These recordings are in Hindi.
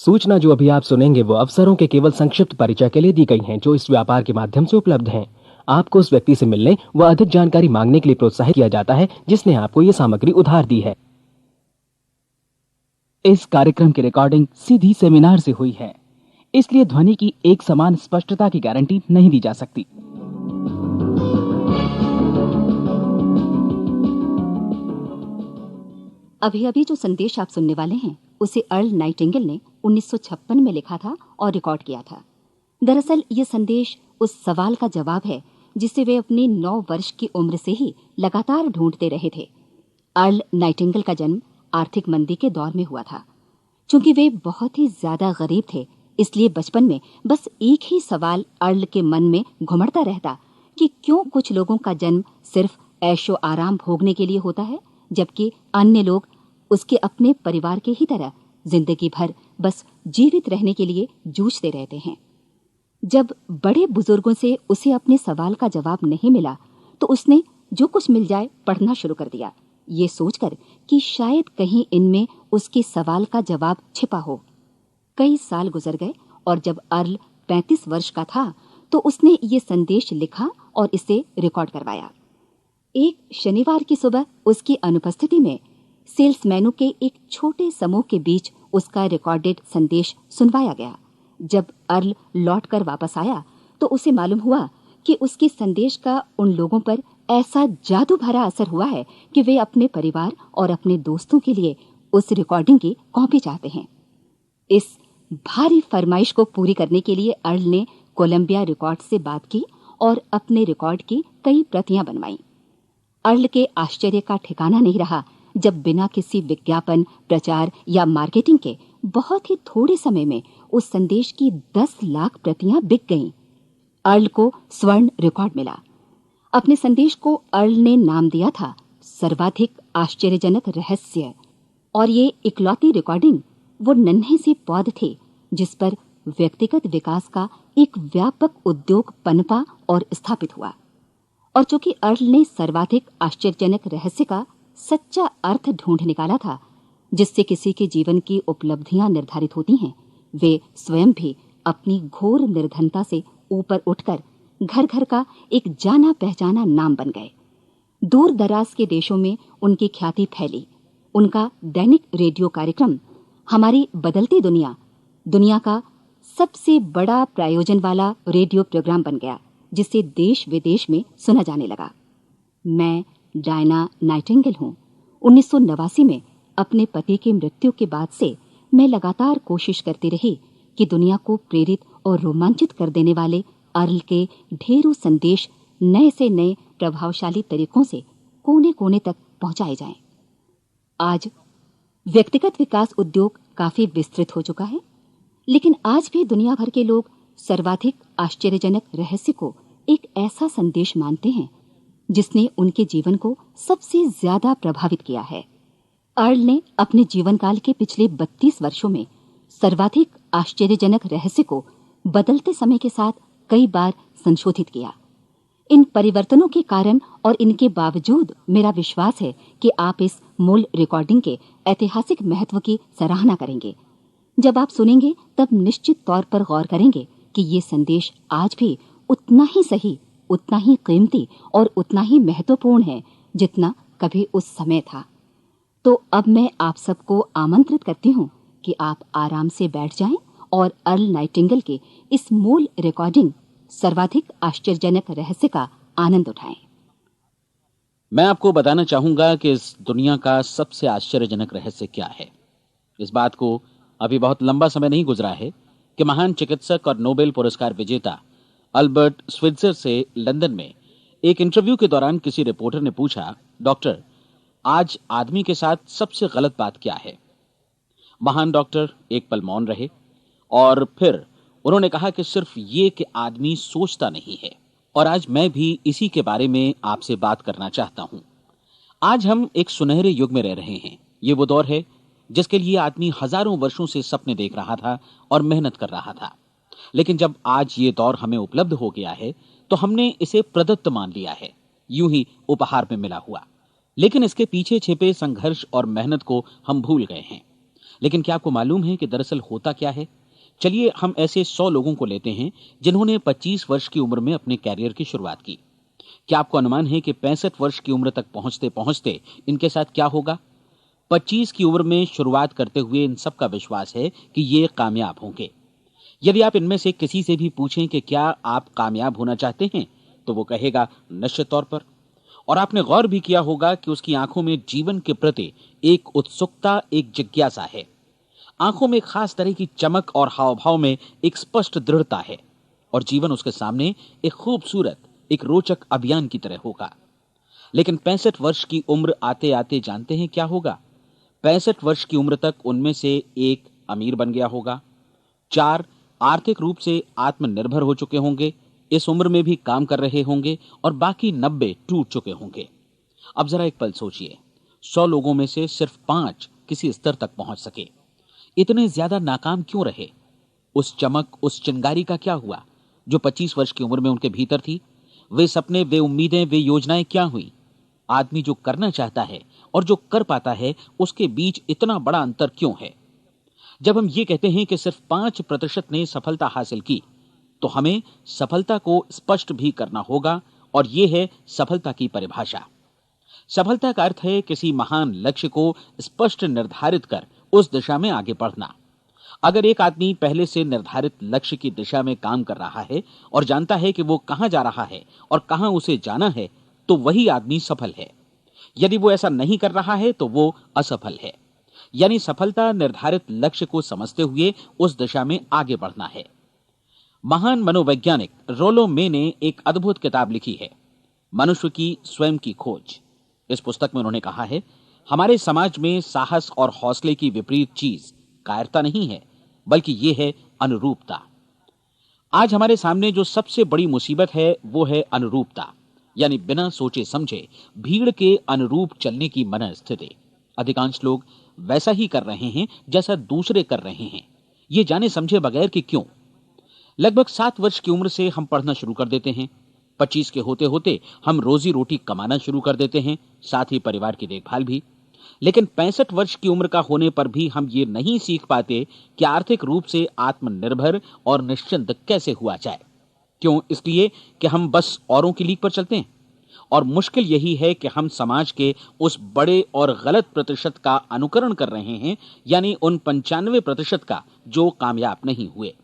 सूचना जो अभी आप सुनेंगे वो अवसरों के केवल संक्षिप्त परिचय के लिए दी गई हैं जो इस व्यापार के माध्यम से उपलब्ध हैं। आपको उस व्यक्ति से मिलने व अधिक जानकारी मांगने के लिए प्रोत्साहित किया जाता है जिसने आपको ये सामग्री उधार दी है। इस कार्यक्रम की रिकॉर्डिंग सीधी सेमिनार से हुई है, इसलिए ध्वनि की एक समान स्पष्टता की गारंटी नहीं दी जा सकती। अभी अभी जो संदेश आप सुनने वाले हैं उसे अर्ल नाइटिंगेल ने 1956 में लिखा था और रिकॉर्ड किया था। दरअसल ये संदेश उस सवाल का जवाब है जिसे वे अपनी 9 वर्ष की उम्र से ही लगातार ढूंढते रहे थे। अर्ल नाइटिंगेल का जन्म आर्थिक मंदी के दौर में हुआ था। चूंकि वे बहुत ही ज्यादा गरीब थे, इसलिए बचपन में बस एक ही सवाल अर्ल के मन में घुमड़ता रहता कि क्यों कुछ लोगों का जन्म सिर्फ ऐशो आराम भोगने के लिए होता है, जबकि अन्य लोग उसके अपने परिवार के ही तरह जिंदगी भर बस जीवित रहने के लिए जूझते रहते हैं। जब बड़े बुजुर्गों से उसे अपने सवाल का जवाब नहीं मिला तो उसने जो कुछ मिल जाए पढ़ना शुरू कर दिया, ये सोचकर कि शायद कहीं इनमें उसके सवाल का जवाब छिपा हो। कई साल गुजर गए और जब अर्ल 35 वर्ष का था तो उसने ये संदेश लिखा और इसे रिकॉर्ड करवाया। एक शनिवार की सुबह उसकी अनुपस्थिति में सेल्समैनों के एक छोटे समूह के बीच उसका रिकॉर्डेड संदेश सुनवाया गया। जब अर्ल लौटकर वापस आया तो उसे मालूम हुआ कि उसके संदेश का उन लोगों पर ऐसा जादू भरा असर हुआ है कि वे अपने परिवार और अपने दोस्तों के लिए उस रिकॉर्डिंग की कॉपी चाहते हैं। इस भारी फरमाइश को पूरी करने के लिए अर्ल ने कोलंबिया रिकॉर्ड से बात की और अपने रिकॉर्ड की कई प्रतियां बनवाईं। अर्ल के आश्चर्य का ठिकाना नहीं रहा जब बिना किसी विज्ञापन, प्रचार या मार्केटिंग के बहुत ही थोड़े समय में उस संदेश की 10 लाख प्रतियां बिक गईं। अर्ल को स्वर्ण रिकॉर्ड मिला। अपने संदेश को अर्ल ने नाम दिया था सर्वाधिक आश्चर्यजनक रहस्य, और ये इकलौती रिकॉर्डिंग वो नन्हे से पौध थे जिस पर व्यक्तिगत विकास का एक व्यापक उद्योग पनपा और स्थापित हुआ। और चूंकि अर्ल ने सर्वाधिक आश्चर्यजनक रहस्य का सच्चा अर्थ ढूंढ निकाला था जिससे किसी के जीवन की उपलब्धियां निर्धारित होती हैं, वे स्वयं भी अपनी घोर निर्धनता से ऊपर उठकर घर घर का एक जाना पहचाना नाम बन गए। दूर दराज के देशों में उनकी ख्याति फैली। उनका दैनिक रेडियो कार्यक्रम हमारी बदलती दुनिया का सबसे बड़ा प्रायोजन वाला रेडियो प्रोग्राम बन गया जिसे देश विदेश में सुना जाने लगा। मैं डायना नाइटिंगेल हूँ। 1989 में अपने पति की मृत्यु के बाद से मैं लगातार कोशिश करती रही कि दुनिया को प्रेरित और रोमांचित कर देने वाले अर्ल के ढेरों संदेश नए से नए प्रभावशाली तरीकों से कोने कोने तक पहुंचाए जाएं। आज व्यक्तिगत विकास उद्योग काफी विस्तृत हो चुका है, लेकिन आज भी दुनिया भर के लोग सर्वाधिक आश्चर्यजनक रहस्य को एक ऐसा संदेश मानते हैं जिसने उनके जीवन को सबसे ज्यादा प्रभावित किया है। अर्ल ने अपने जीवन काल के पिछले 32 वर्षों में सर्वाधिक आश्चर्यजनक रहस्य को बदलते समय के साथ कई बार संशोधित किया। इन परिवर्तनों के कारण और इनके बावजूद मेरा विश्वास है कि आप इस मूल रिकॉर्डिंग के ऐतिहासिक महत्व की सराहना करेंगे। जब आप सुनेंगे तब निश्चित तौर पर गौर करेंगे कि ये संदेश आज भी उतना ही सही, उतना ही कीमती और उतना ही महत्वपूर्ण है जितना कभी उस समय था। तो अब मैं आप सबको आमंत्रित करती हूँ कि आप आराम से बैठ जाएं और अर्ल नाइटिंगेल के इस मूल रिकॉर्डिंग सर्वाधिक आश्चर्यजनक रहस्य का आनंद उठाएं। मैं आपको बताना चाहूंगा कि इस दुनिया का सबसे आश्चर्यजनक रहस्य क्या है। इस बात को अभी बहुत लंबा समय नहीं गुजरा है कि महान चिकित्सक और नोबेल पुरस्कार विजेता अल्बर्ट स्विट्जर से लंदन में एक इंटरव्यू के दौरान किसी रिपोर्टर ने पूछा, डॉक्टर, आज आदमी के साथ सबसे गलत बात क्या है? महान डॉक्टर एक पल मौन रहे और फिर उन्होंने कहा कि सिर्फ ये कि आदमी सोचता नहीं है। और आज मैं भी इसी के बारे में आपसे बात करना चाहता हूं। आज हम एक सुनहरे युग में रह रहे हैं। ये वो दौर है जिसके लिए आदमी हजारों वर्षों से सपने देख रहा था और मेहनत कर रहा था। लेकिन जब आज ये दौर हमें उपलब्ध हो गया है तो हमने इसे प्रदत्त मान लिया है, यूं ही उपहार में मिला हुआ। लेकिन इसके पीछे छिपे संघर्ष और मेहनत को हम भूल गए हैं। लेकिन क्या आपको मालूम है कि दरअसल होता क्या है? चलिए हम ऐसे 100 लोगों को लेते हैं जिन्होंने 25 वर्ष की उम्र में अपने कैरियर की शुरुआत की। क्या आपको अनुमान है कि 65 वर्ष की उम्र तक पहुंचते पहुंचते इनके साथ क्या होगा? 25 की उम्र में शुरुआत करते हुए इन सब का विश्वास है कि ये कामयाब होंगे। यदि आप इनमें से किसी से भी पूछें कि क्या आप कामयाब होना चाहते हैं, तो वो कहेगा निश्चित तौर पर। और आपने गौर भी किया होगा कि उसकी आंखों में जीवन के प्रति एक उत्सुकता, एक जिज्ञासा है। आंखों में खास तरह की चमक और हाव भाव में एक स्पष्ट दृढ़ता है और जीवन उसके सामने एक खूबसूरत, एक रोचक अभियान की तरह होगा। लेकिन 65 वर्ष की उम्र आते आते जानते हैं क्या होगा? 65 वर्ष की उम्र तक उनमें से एक अमीर बन गया होगा, 4 आर्थिक रूप से आत्मनिर्भर हो चुके होंगे, इस उम्र में भी काम कर रहे होंगे और बाकी 90 टूट चुके होंगे। अब जरा एक पल सोचिए, 100 लोगों में से सिर्फ 5 किसी स्तर तक पहुंच सके। इतने ज्यादा नाकाम क्यों रहे? उस चमक, उस चिंगारी का क्या हुआ जो 25 वर्ष की उम्र में उनके भीतर थी? वे सपने, वे उम्मीदें, वे योजनाएं क्या हुई? आदमी जो करना चाहता है और जो कर पाता है, उसके बीच इतना बड़ा अंतर क्यों है? जब हम ये कहते हैं कि सिर्फ 5% ने सफलता हासिल की, तो हमें सफलता को स्पष्ट भी करना होगा और यह है सफलता की परिभाषा। सफलता का अर्थ है किसी महान लक्ष्य को स्पष्ट निर्धारित कर उस दिशा में आगे बढ़ना। अगर एक आदमी पहले से निर्धारित लक्ष्य की दिशा में काम कर रहा है और जानता है कि वो कहां जा रहा है और कहां उसे जाना है, तो वही आदमी सफल है। यदि वो ऐसा नहीं कर रहा है तो वो असफल है। यानी सफलता निर्धारित लक्ष्य को समझते हुए उस दिशा में आगे बढ़ना है। महान मनोवैज्ञानिक रोलो मे ने एक अद्भुत किताब लिखी है, मनुष्य की स्वयं की खोज। इस पुस्तक में उन्होंने कहा है, हमारे समाज में साहस और हौसले की विपरीत चीज कायरता नहीं है, बल्कि यह है अनुरूपता। आज हमारे सामने जो सबसे बड़ी मुसीबत है वो है अनुरूपता, यानी बिना सोचे समझे भीड़ के अनुरूप चलने की मनस्थिति। अधिकांश लोग वैसा ही कर रहे हैं जैसा दूसरे कर रहे हैं, ये जाने समझे बगैर कि क्यों। लगभग 7 वर्ष की उम्र से हम पढ़ना शुरू कर देते हैं। 25 के होते होते हम रोजी रोटी कमाना शुरू कर देते हैं, साथ ही परिवार की देखभाल भी। लेकिन 65 वर्ष की उम्र का होने पर भी हम ये नहीं सीख पाते कि आर्थिक रूप से आत्मनिर्भर और निश्चिंत कैसे हुआ जाए। क्यों? इसलिए कि हम बस औरों की लीक पर चलते हैं। और मुश्किल यही है कि हम समाज के उस बड़े और गलत प्रतिशत का अनुकरण कर रहे हैं, यानी उन 95% का जो कामयाब नहीं हुए।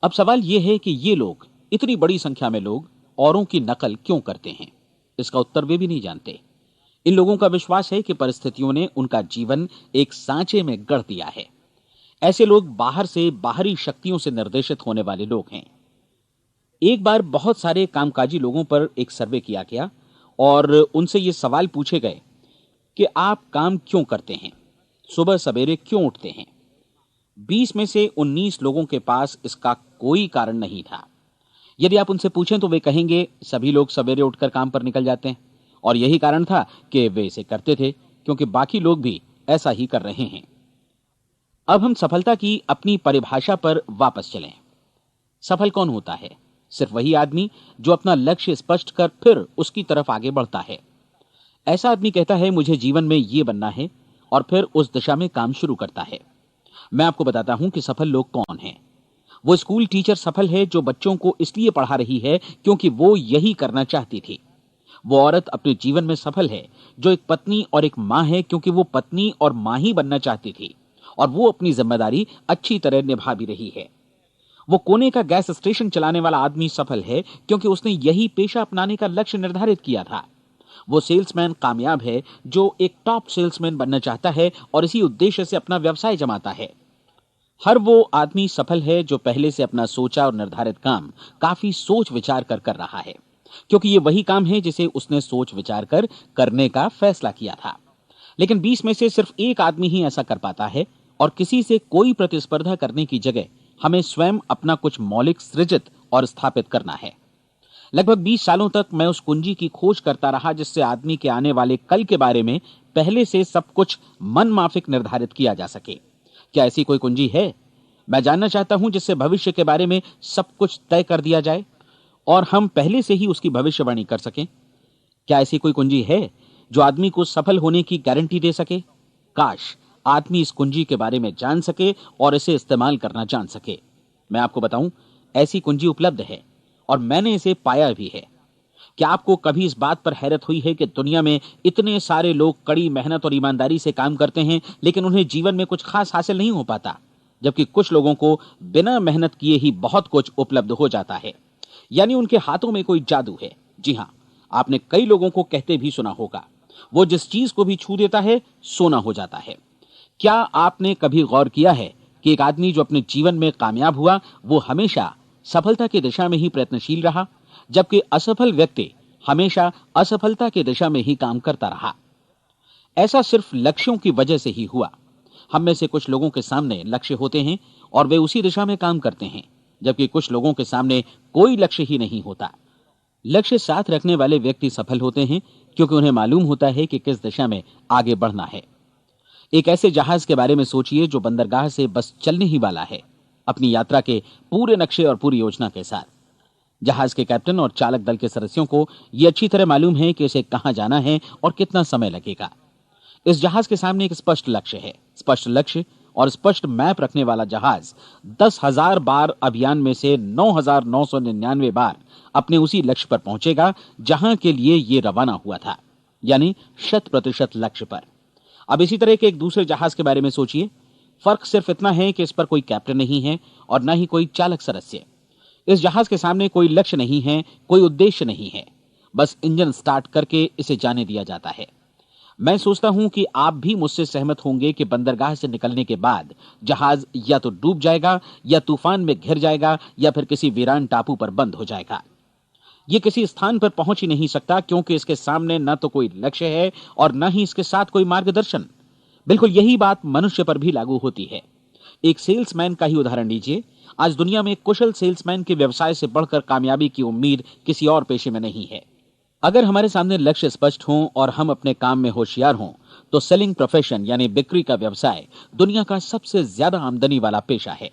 अब सवाल यह है कि ये लोग, इतनी बड़ी संख्या में लोग, औरों की नकल क्यों करते हैं? इसका उत्तर वे भी नहीं जानते। इन लोगों का विश्वास है कि परिस्थितियों ने उनका जीवन एक सांचे में गढ़ दिया है। ऐसे लोग बाहर से, बाहरी शक्तियों से निर्देशित होने वाले लोग हैं। एक बार बहुत सारे कामकाजी लोगों पर एक सर्वे किया गया और उनसे ये सवाल पूछे गए कि आप काम क्यों करते हैं, सुबह सवेरे क्यों उठते हैं? 20 में से 19 लोगों के पास इसका कोई कारण नहीं था। यदि आप उनसे पूछें तो वे कहेंगे सभी लोग सवेरे उठकर काम पर निकल जाते हैं और यही कारण था कि वे इसे करते थे क्योंकि बाकी लोग भी ऐसा ही कर रहे हैं। अब हम सफलता की अपनी परिभाषा पर वापस चलें। सफल कौन होता है? सिर्फ वही आदमी जो अपना लक्ष्य स्पष्ट कर फिर उसकी तरफ आगे बढ़ता है। ऐसा आदमी कहता है मुझे जीवन में ये बनना है और फिर उस दिशा में काम शुरू करता है। मैं आपको बताता हूं कि सफल लोग कौन हैं। वो स्कूल टीचर सफल है जो बच्चों को इसलिए पढ़ा रही है क्योंकि वो यही करना चाहती थी। वो औरत अपने जीवन में सफल है जो एक पत्नी और एक मां है क्योंकि वो पत्नी और मां ही बनना चाहती थी और वो अपनी जिम्मेदारी अच्छी तरह निभा भी रही है। वो कोने का गैस स्टेशन चलाने वाला आदमी सफल है क्योंकि उसने यही पेशा अपनाने का लक्ष्य निर्धारित किया था। वो सेल्समैन कामयाब है जो एक टॉप सेल्समैन बनना चाहता है और इसी उद्देश्य से अपना व्यवसाय जमाता है। हर वो आदमी सफल है जो पहले से अपना सोचा और निर्धारित काम काफी सोच विचार कर रहा है, क्योंकि ये वही काम है जिसे उसने सोच विचार कर करने का फैसला किया था। लेकिन 20 में से सिर्फ एक आदमी ही ऐसा कर पाता है और किसी से कोई प्रतिस्पर्धा करने की जगह हमें स्वयं अपना कुछ मौलिक सृजित और स्थापित करना है। लगभग 20 सालों तक मैं उस कुंजी की खोज करता रहा जिससे आदमी के आने वाले कल के बारे में पहले से सब कुछ मन माफिक निर्धारित किया जा सके। क्या ऐसी कोई कुंजी है? मैं जानना चाहता हूं जिससे भविष्य के बारे में सब कुछ तय कर दिया जाए और हम पहले से ही उसकी भविष्यवाणी कर सकें। क्या ऐसी कोई कुंजी है जो आदमी को सफल होने की गारंटी दे सके? काश आदमी इस कुंजी के बारे में जान सके और इसे इस्तेमाल करना जान सके। मैं आपको बताऊं, ऐसी कुंजी उपलब्ध है और मैंने इसे पाया भी है। क्या आपको कभी इस बात पर हैरत हुई है कि दुनिया में इतने सारे लोग कड़ी मेहनत और ईमानदारी से काम करते हैं, लेकिन उन्हें जीवन में कुछ खास हासिल नहीं हो पाता, जबकि कुछ लोगों को बिना मेहनत किए ही बहुत कुछ उपलब्ध हो जाता है। यानी उनके हाथों में कोई जादू है। जी हां, आपने कई लोगों को कहते भी सुना होगा, वो जिस चीज को भी छू देता है सोना हो जाता है। क्या आपने कभी गौर किया है कि एक आदमी जो अपने जीवन में कामयाब हुआ, वो हमेशा सफलता की दिशा में ही प्रयत्नशील रहा, जबकि असफल व्यक्ति हमेशा असफलता की दिशा में ही काम करता रहा। ऐसा सिर्फ लक्ष्यों की वजह से ही हुआ। हम में से कुछ लोगों के सामने लक्ष्य होते हैं और वे उसी दिशा में काम करते हैं, जबकि कुछ लोगों के सामने कोई लक्ष्य ही नहीं होता। लक्ष्य साथ रखने वाले व्यक्ति सफल होते हैं क्योंकि उन्हें मालूम होता है कि किस दिशा में आगे बढ़ना है। एक ऐसे जहाज के बारे में सोचिए जो बंदरगाह से बस चलने ही वाला है, अपनी यात्रा के पूरे नक्शे और पूरी योजना के साथ। जहाज के कैप्टन और चालक दल के सदस्यों को यह अच्छी तरह मालूम है कि इसे कहां जाना है और कितना समय लगेगा। इस जहाज के सामने एक स्पष्ट लक्ष्य है। स्पष्ट लक्ष्य और स्पष्ट मैप रखने वाला जहाज 10,000 बार अभियान में से 9,999 बार अपने उसी लक्ष्य पर पहुंचेगा जहां के लिए ये रवाना हुआ था, यानी 100% लक्ष्य पर। अब इसी तरह के एक दूसरे जहाज के बारे में सोचिए। फर्क सिर्फ इतना है कि इस पर कोई कैप्टन नहीं है और न ही कोई चालक सदस्य। इस जहाज के सामने कोई लक्ष्य नहीं है, कोई उद्देश्य नहीं है, बस इंजन स्टार्ट करके इसे जाने दिया जाता है। मैं सोचता हूं कि आप भी मुझसे सहमत होंगे कि बंदरगाह से निकलने के बाद जहाज या तो डूब जाएगा, या तूफान में घिर जाएगा, या फिर किसी वीरान टापू पर बंद हो जाएगा। ये किसी स्थान पर पहुंच ही नहीं सकता क्योंकि इसके सामने न तो कोई लक्ष्य है और न ही इसके साथ कोई मार्गदर्शन। बिल्कुल यही बात मनुष्य पर भी लागू होती है। एक सेल्समैन का ही उदाहरण लीजिए। आज दुनिया में कुशल सेल्समैन के व्यवसाय से बढ़कर कामयाबी की उम्मीद किसी और पेशे में नहीं है। अगर हमारे सामने लक्ष्य स्पष्ट हों और हम अपने काम में होशियार हों, तो सेलिंग प्रोफेशन यानी बिक्री का व्यवसाय दुनिया का सबसे ज्यादा आमदनी वाला पेशा है।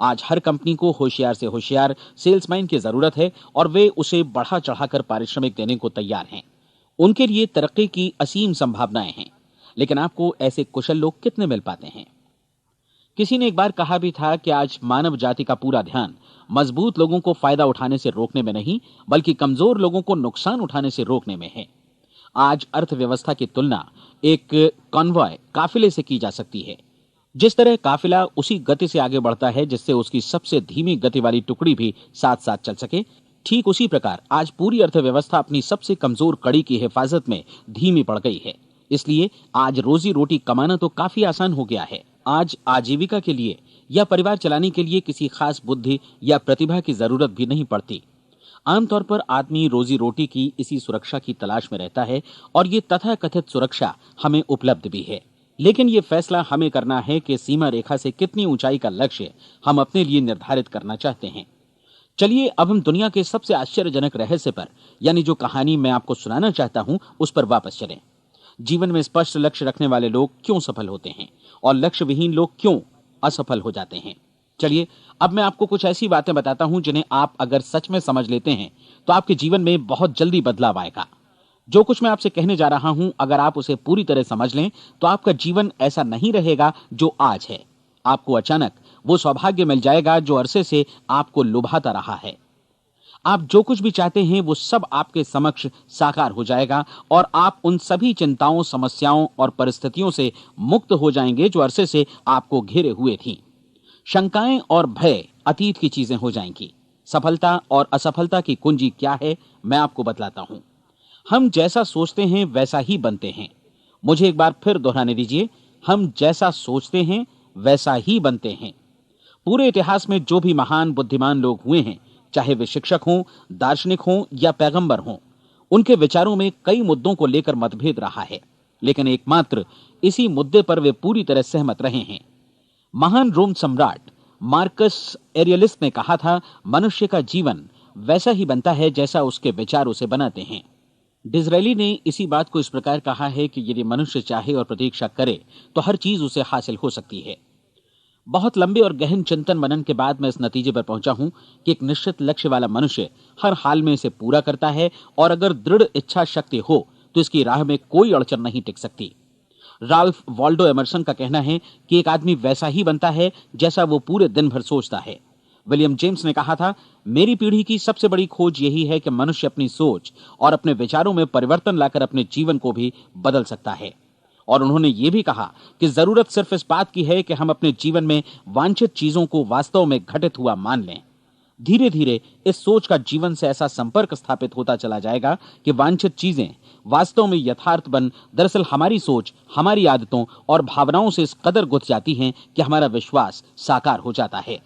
आज हर कंपनी को होशियार से होशियार सेल्समैन की जरूरत है और वे उसे बढ़ा चढ़ाकर पारिश्रमिक देने को तैयार हैं। उनके लिए तरक्की की असीम संभावनाएं हैं, लेकिन आपको ऐसे कुशल लोग कितने मिल पाते हैं? किसी ने एक बार कहा भी था कि आज मानव जाति का पूरा ध्यान मजबूत लोगों को फायदा उठाने से रोकने में नहीं, बल्कि कमजोर लोगों को नुकसान उठाने से रोकने में है। आज अर्थव्यवस्था की तुलना एक कॉन्वॉय काफिले से की जा सकती है। जिस तरह काफिला उसी गति से आगे बढ़ता है जिससे उसकी सबसे धीमी गति वाली टुकड़ी भी साथ साथ चल सके, ठीक उसी प्रकार आज पूरी अर्थव्यवस्था अपनी सबसे कमजोर कड़ी की हिफाजत में धीमी पड़ गई है। इसलिए आज रोजी रोटी कमाना तो काफी आसान हो गया है। आज आजीविका के लिए या परिवार चलाने के लिए किसी खास बुद्धि या प्रतिभा की जरूरत भी नहीं पड़ती। आमतौर पर आदमी रोजी रोटी की इसी सुरक्षा की तलाश में रहता है और ये तथाकथित सुरक्षा हमें उपलब्ध भी है। लेकिन ये फैसला हमें करना है कि सीमा रेखा से कितनी ऊंचाई का लक्ष्य हम अपने लिए निर्धारित करना चाहते हैं। चलिए अब हम दुनिया के सबसे आश्चर्यजनक रहस्य पर, यानी जो कहानी मैं आपको सुनाना चाहता हूं, उस पर वापस चलें। जीवन में स्पष्ट लक्ष्य रखने वाले लोग क्यों सफल होते हैं और लक्ष्य विहीन लोग क्यों असफल हो जाते हैं? चलिए अब मैं आपको कुछ ऐसी बातें बताता हूं जिन्हें आप अगर सच में समझ लेते हैं तो आपके जीवन में बहुत जल्दी बदलाव आएगा। जो कुछ मैं आपसे कहने जा रहा हूं, अगर आप उसे पूरी तरह समझ लें तो आपका जीवन ऐसा नहीं रहेगा जो आज है। आपको अचानक वो सौभाग्य मिल जाएगा जो अरसे से आपको लुभाता रहा है। आप जो कुछ भी चाहते हैं वो सब आपके समक्ष साकार हो जाएगा और आप उन सभी चिंताओं, समस्याओं और परिस्थितियों से मुक्त हो जाएंगे जो अरसे से आपको घेरे हुए थीं। शंकाएं और भय अतीत की चीजें हो जाएंगी। सफलता और असफलता की कुंजी क्या है, मैं आपको बतलाता हूं। हम जैसा सोचते हैं वैसा ही बनते हैं। मुझे एक बार फिर दोहराने दीजिए, हम जैसा सोचते हैं वैसा ही बनते हैं। पूरे इतिहास में जो भी महान बुद्धिमान लोग हुए हैं, चाहे वे शिक्षक हों, दार्शनिक हों या पैगंबर हों, उनके विचारों में कई मुद्दों को लेकर मतभेद रहा है, लेकिन एकमात्र इसी मुद्दे पर वे पूरी तरह सहमत रहे हैं। महान रोम सम्राट मार्कस एरियलिस ने कहा था, मनुष्य का जीवन वैसा ही बनता है जैसा उसके विचार उसे बनाते हैं। डिज़रायली ने इसी बात को इस प्रकार कहा है कि यदि मनुष्य चाहे और प्रतीक्षा करे तो हर चीज उसे हासिल हो सकती है। बहुत लंबे और गहन चिंतन मनन के बाद मैं इस नतीजे पर पहुंचा हूं कि एक निश्चित लक्ष्य वाला मनुष्य हर हाल में इसे पूरा करता है और अगर दृढ़ इच्छा शक्ति हो तो इसकी राह में कोई अड़चन नहीं टिक सकती। राल्फ वॉल्डो एमर्सन का कहना है कि एक आदमी वैसा ही बनता है जैसा वो पूरे दिन भर सोचता है। विलियम जेम्स ने कहा था, मेरी पीढ़ी की सबसे बड़ी खोज यही है कि मनुष्य अपनी सोच और अपने विचारों में परिवर्तन लाकर अपने जीवन को भी बदल सकता है। और उन्होंने ये भी कहा कि जरूरत सिर्फ इस बात की है कि हम अपने जीवन में वांछित चीजों को वास्तव में घटित हुआ मान लें। धीरे धीरे इस सोच का जीवन से ऐसा संपर्क स्थापित होता चला जाएगा कि वांछित चीजें वास्तव में यथार्थ बन दरअसल हमारी सोच, हमारी आदतों और भावनाओं से इस कदर गुथ जाती हैं कि हमारा विश्वास साकार हो जाता है।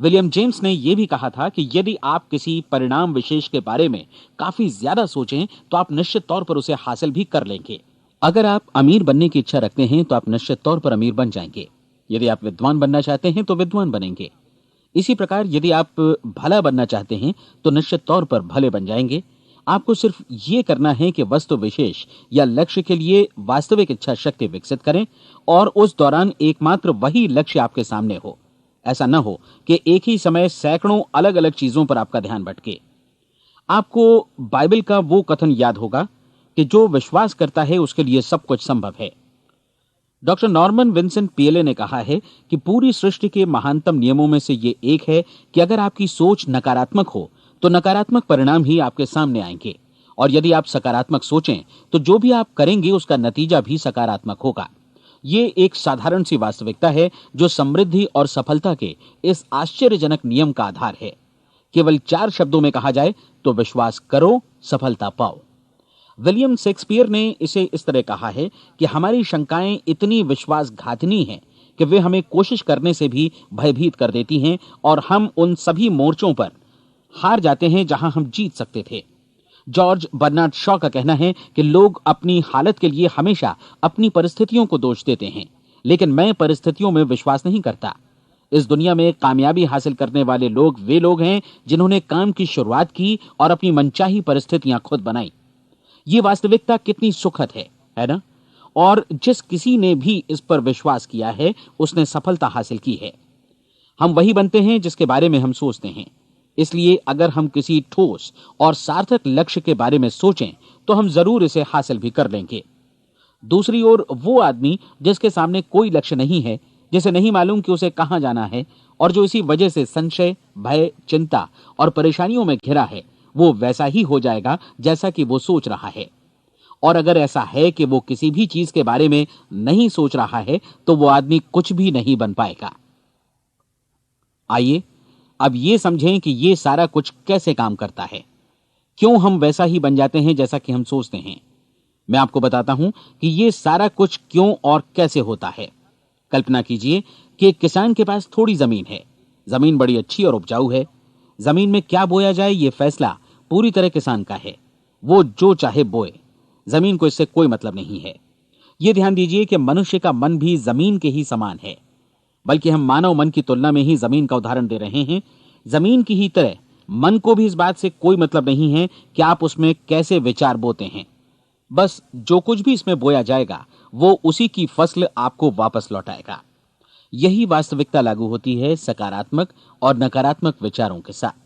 विलियम जेम्स ने यह भी कहा था कि यदि आप किसी परिणाम विशेष के बारे में काफी ज्यादा सोचें तो आप निश्चित तौर पर उसे हासिल भी कर लेंगे। अगर आप अमीर बनने की इच्छा रखते हैं तो आप निश्चित तौर पर अमीर बन जाएंगे। यदि आप विद्वान बनना चाहते हैं तो विद्वान बनेंगे। इसी प्रकार यदि आप भला बनना चाहते हैं तो निश्चित तौर पर भले बन जाएंगे। आपको सिर्फ ये करना है कि वस्तु विशेष या लक्ष्य के लिए वास्तविक इच्छा शक्ति विकसित करें और उस दौरान एकमात्र वही लक्ष्य आपके सामने हो। ऐसा न हो कि एक ही समय सैकड़ों अलग अलग चीजों पर आपका ध्यान भटके। आपको बाइबल का वो कथन याद होगा कि जो विश्वास करता है उसके लिए सब कुछ संभव है। डॉक्टर नॉर्मन विंसेंट पीएले ने कहा है कि पूरी सृष्टि के महानतम नियमों में से ये एक है कि अगर आपकी सोच नकारात्मक हो तो नकारात्मक परिणाम ही आपके सामने आएंगे, और यदि आप सकारात्मक सोचें तो जो भी आप करेंगे उसका नतीजा भी सकारात्मक होगा। ये एक साधारण सी वास्तविकता है जो समृद्धि और सफलता के इस आश्चर्यजनक नियम का आधार है। केवल 4 शब्दों में कहा जाए तो विश्वास करो, सफलता पाओ। विलियम शेक्सपियर ने इसे इस तरह कहा है कि हमारी शंकाएं इतनी विश्वासघातिनी हैं कि वे हमें कोशिश करने से भी भयभीत कर देती हैं और हम उन सभी मोर्चों पर हार जाते हैं जहां हम जीत सकते थे। जॉर्ज बर्नार्ड शॉ का कहना है कि लोग अपनी हालत के लिए हमेशा अपनी परिस्थितियों को दोष देते हैं, लेकिन मैं परिस्थितियों में विश्वास नहीं करता। इस दुनिया में कामयाबी हासिल करने वाले लोग वे लोग हैं जिन्होंने काम की शुरुआत की और अपनी मनचाही परिस्थितियां खुद बनाई। ये वास्तविकता कितनी सुखद है ना? और जिस किसी ने भी इस पर विश्वास किया है उसने सफलता हासिल की है। हम वही बनते हैं जिसके बारे में हम सोचते हैं। इसलिए अगर हम किसी ठोस और सार्थक लक्ष्य के बारे में सोचें तो हम जरूर इसे हासिल भी कर लेंगे। दूसरी ओर वो आदमी जिसके सामने कोई लक्ष्य नहीं है, जिसे नहीं मालूम कि उसे कहां जाना है और जो इसी वजह से संशय, भय, चिंता और परेशानियों में घिरा है, वो वैसा ही हो जाएगा जैसा कि वो सोच रहा है। और अगर ऐसा है कि वो किसी भी चीज के बारे में नहीं सोच रहा है तो वो आदमी कुछ भी नहीं बन पाएगा। आइए अब ये समझें कि ये सारा कुछ कैसे काम करता है, क्यों हम वैसा ही बन जाते हैं जैसा कि हम सोचते हैं। मैं आपको बताता हूं कि ये सारा कुछ क्यों और कैसे होता है। कल्पना कीजिए कि एक किसान के पास थोड़ी जमीन है। जमीन बड़ी अच्छी और उपजाऊ है। जमीन में क्या बोया जाए ये फैसला पूरी तरह किसान का है। वो जो चाहे बोए, जमीन को इससे कोई मतलब नहीं है। ये ध्यान दीजिए कि मनुष्य का मन भी जमीन के ही समान है, बल्कि हम मानव मन की तुलना में ही जमीन का उदाहरण दे रहे हैं। जमीन की ही तरह मन को भी इस बात से कोई मतलब नहीं है कि आप उसमें कैसे विचार बोते हैं। बस जो कुछ भी इसमें बोया जाएगा वो उसी की फसल आपको वापस लौटाएगा। यही वास्तविकता लागू होती है सकारात्मक और नकारात्मक विचारों के साथ।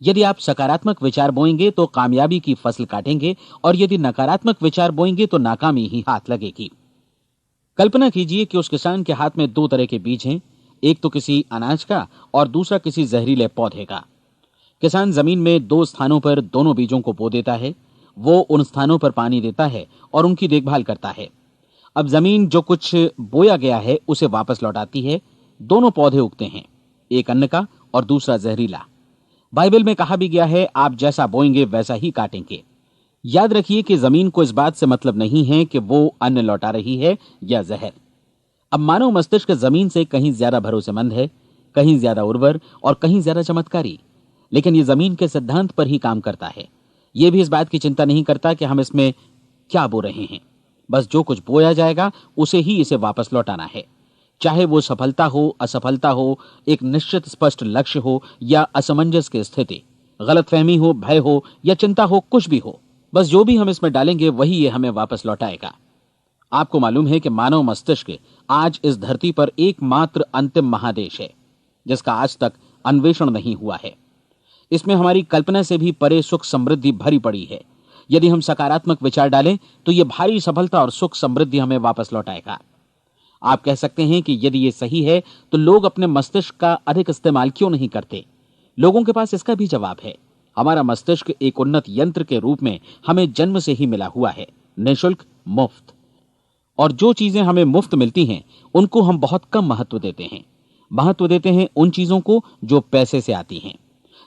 यदि आप सकारात्मक विचार बोएंगे तो कामयाबी की फसल काटेंगे, और यदि नकारात्मक विचार बोएंगे तो नाकामी ही हाथ लगेगी। कल्पना कीजिए कि उस किसान के हाथ में 2 तरह के बीज हैं, एक तो किसी अनाज का और दूसरा किसी जहरीले पौधे का। किसान जमीन में 2 स्थानों पर दोनों बीजों को बो देता है। वो उन स्थानों पर पानी देता है और उनकी देखभाल करता है। अब जमीन जो कुछ बोया गया है उसे वापस लौटाती है। दोनों पौधे उगते हैं, एक अन्न का और दूसरा जहरीला। बाइबल में कहा भी गया है, आप जैसा बोएंगे वैसा ही काटेंगे। याद रखिए कि जमीन को इस बात से मतलब नहीं है कि वो अन्न लौटा रही है या जहर। अब मानव मस्तिष्क जमीन से कहीं ज्यादा भरोसेमंद है, कहीं ज्यादा उर्वर और कहीं ज्यादा चमत्कारी, लेकिन ये जमीन के सिद्धांत पर ही काम करता है। ये भी इस बात की चिंता नहीं करता कि हम इसमें क्या बो रहे हैं। बस जो कुछ बोया जाएगा उसे ही इसे वापस लौटाना है, चाहे वो सफलता हो, असफलता हो, एक निश्चित स्पष्ट लक्ष्य हो या असमंजस की स्थिति, गलतफहमी हो, भय हो या चिंता हो, कुछ भी हो। बस जो भी हम इसमें डालेंगे वही ये हमें वापस लौटाएगा। आपको मालूम है कि मानव मस्तिष्क आज इस धरती पर एकमात्र अंतिम महादेश है जिसका आज तक अन्वेषण नहीं हुआ है। इसमें हमारी कल्पना से भी परे सुख समृद्धि भरी पड़ी है। यदि हम सकारात्मक विचार डालें तो यह भारी सफलता और सुख समृद्धि हमें वापस लौटाएगा। आप कह सकते हैं कि यदि ये सही है तो लोग अपने मस्तिष्क का अधिक इस्तेमाल क्यों नहीं करते? लोगों के पास इसका भी जवाब है। हमारा मस्तिष्क एक उन्नत यंत्र के रूप में हमें जन्म से ही मिला हुआ है, निःशुल्क, मुफ्त। और जो चीजें हमें मुफ्त मिलती हैं उनको हम बहुत कम महत्व देते हैं। महत्व देते हैं उन चीजों को जो पैसे से आती हैं,